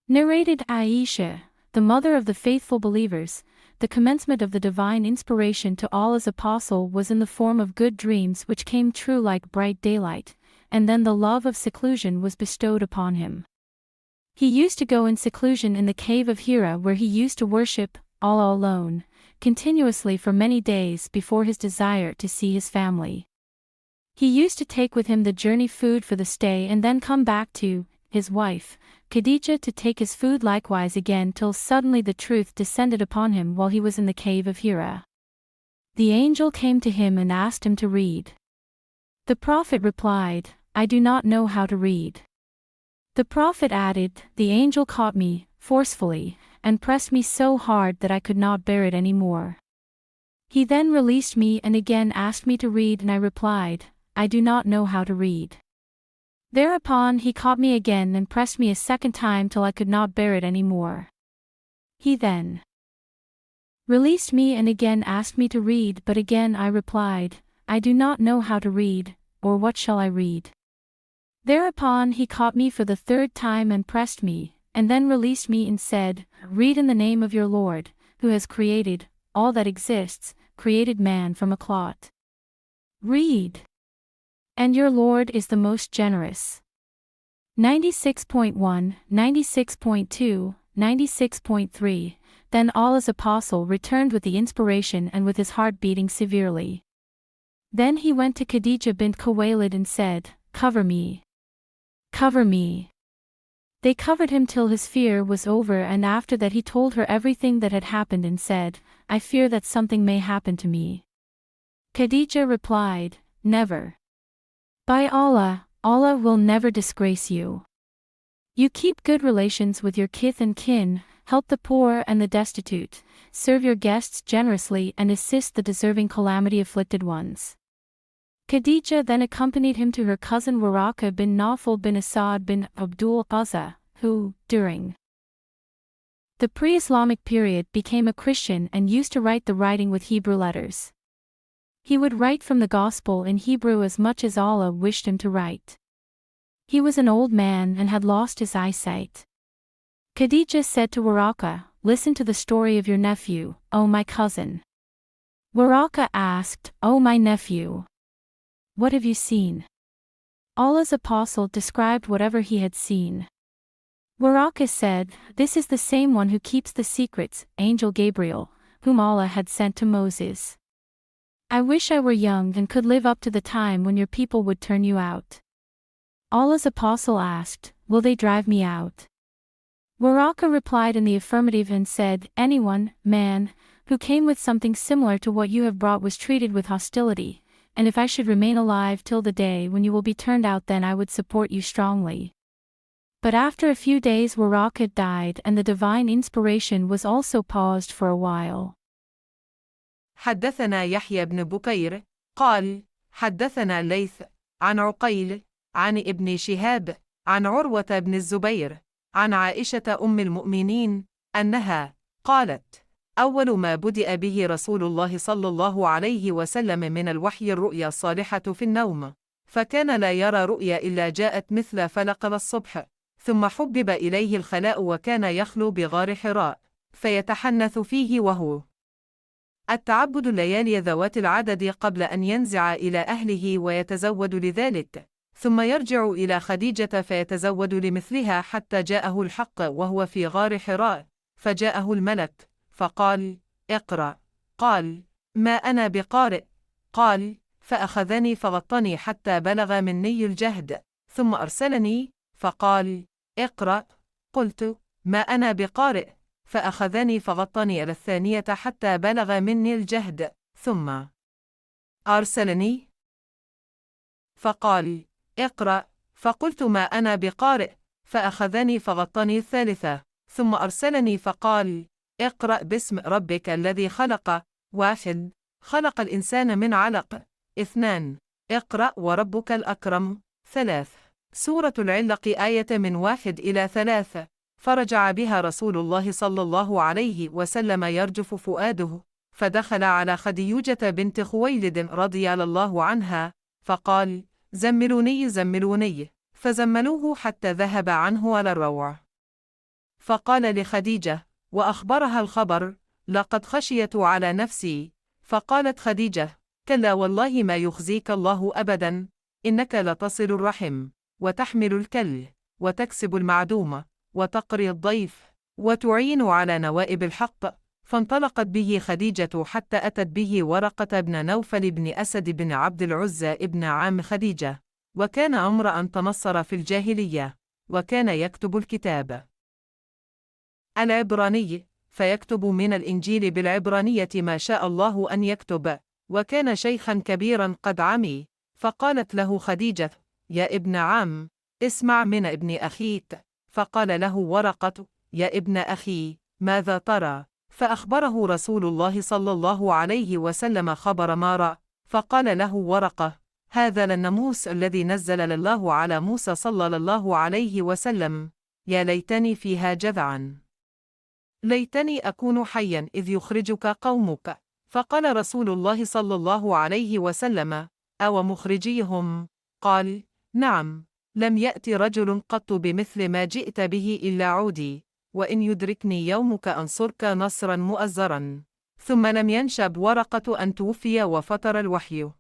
Narrated Aisha, the mother of the faithful believers, the commencement of the divine inspiration to Allah's apostle was in the form of good dreams which came true like bright daylight, and then the love of seclusion was bestowed upon him. He used to go in seclusion in the cave of Hira where he used to worship Allah alone, continuously for many days before his desire to see his family. He used to take with him the journey food for the stay and then come back to his wife, Khadija, to take his food likewise again till suddenly the truth descended upon him while he was in the cave of Hira. The angel came to him and asked him to read. The Prophet replied, I do not know how to read. The Prophet added, the angel caught me, forcefully, and pressed me so hard that I could not bear it any more. He then released me and again asked me to read, and I replied, I do not know how to read. Thereupon he caught me again and pressed me a second time till I could not bear it any more. He then released me and again asked me to read, but again I replied, I do not know how to read, or what shall I read? Thereupon he caught me for the third time and pressed me, and then released me and said, read in the name of your Lord, who has created all that exists, created man from a clot. Read. And your Lord is the most generous. 96.1, 96.2, 96.3. Then Allah's apostle returned with the inspiration and with his heart beating severely. Then he went to Khadija bint Khuwailid and said, cover me. Cover me. They covered him till his fear was over, and after that he told her everything that had happened and said, I fear that something may happen to me. Khadija replied, never. By Allah, Allah will never disgrace you. You keep good relations with your kith and kin, help the poor and the destitute, serve your guests generously and assist the deserving calamity-afflicted ones. Khadija then accompanied him to her cousin Waraqa bin Naufal bin Asad bin Abdul Uzza, who, during the pre-Islamic period, became a Christian and used to write the writing with Hebrew letters. He would write from the Gospel in Hebrew as much as Allah wished him to write. He was an old man and had lost his eyesight. Khadija said to Waraqa, listen to the story of your nephew, O my cousin. Waraqa asked, O my nephew, what have you seen? Allah's apostle described whatever he had seen. Waraqa said, this is the same one who keeps the secrets, Angel Gabriel, whom Allah had sent to Moses. I wish I were young and could live up to the time when your people would turn you out. Allah's apostle asked, will they drive me out? Waraqa replied in the affirmative and said, anyone, man, who came with something similar to what you have brought was treated with hostility, and if I should remain alive till the day when you will be turned out, then I would support you strongly. But after a few days Waraqa died and the divine inspiration was also paused for a while. حدثنا يحيى بن بكير قال حدثنا الليث عن عقيل عن ابن شهاب عن عروة بن الزبير عن عائشة أم المؤمنين أنها قالت أول ما بدأ به رسول الله صلى الله عليه وسلم من الوحي الرؤيا الصالحة في النوم، فكان لا يرى رؤيا إلا جاءت مثل فلق الصبح، ثم حبب إليه الخلاء وكان يخلو بغار حراء فيتحنث فيه وهو التعبد الليالي ذوات العدد قبل أن ينزع إلى أهله ويتزود لذلك، ثم يرجع إلى خديجة فيتزود لمثلها حتى جاءه الحق وهو في غار حراء، فجاءه الملك فقال اقرأ، قال ما أنا بقارئ، قال فأخذني فغطني حتى بلغ مني الجهد، ثم أرسلني فقال اقرأ، قلت ما أنا بقارئ، فأخذني فغطني إلى الثانية حتى بلغ مني الجهد، ثم أرسلني فقال اقرأ، فقلت ما أنا بقارئ، فأخذني فغطني الثالثة، ثم أرسلني فقال اقرأ باسم ربك الذي خلق، 1 خلق الإنسان من علق، 2 اقرأ وربك الأكرم، 3 سورة العلق آية من 1 إلى 3. فرجع بها رسول الله صلى الله عليه وسلم يرجف فؤاده، فدخل على خديجة بنت خويلد رضي الله عنها، فقال زملوني زملوني، فزملوه حتى ذهب عنه على الروع. فقال لخديجة وأخبرها الخبر: لقد خشيت على نفسي. فقالت خديجة: كلا والله ما يخزيك الله أبدا، إنك لتصل الرحم، وتحمل الكل، وتكسب المعدوم، وتقري الضيف، وتعين على نوائب الحق. فانطلقت به خديجة حتى أتت به ورقة بن نوفل بن أسد بن عبد العزى ابن عم خديجة، وكان امرأ تنصر في الجاهلية، وكان يكتب الكتاب العبراني، فيكتب من الإنجيل بالعبرانية ما شاء الله أن يكتب، وكان شيخا كبيرا قد عمي. فقالت له خديجة: يا ابن عم، اسمع من ابن أخيك. فقال له ورقة: يا ابن أخي، ماذا ترى؟ فأخبره رسول الله صلى الله عليه وسلم خبر ما رأى. فقال له ورقة: هذا للناموس الذي نزل الله على موسى صلى الله عليه وسلم. يا ليتني فيها جذعا، ليتني أكون حيا إذ يخرجك قومك. فقال رسول الله صلى الله عليه وسلم: أو مخرجيهم؟ قال: نعم، لم يأتي رجل قط بمثل ما جئت به إلا عودي، وإن يدركني يومك أنصرك نصرا مؤزرا. ثم لم ينشب ورقة أن توفي وفتر الوحي.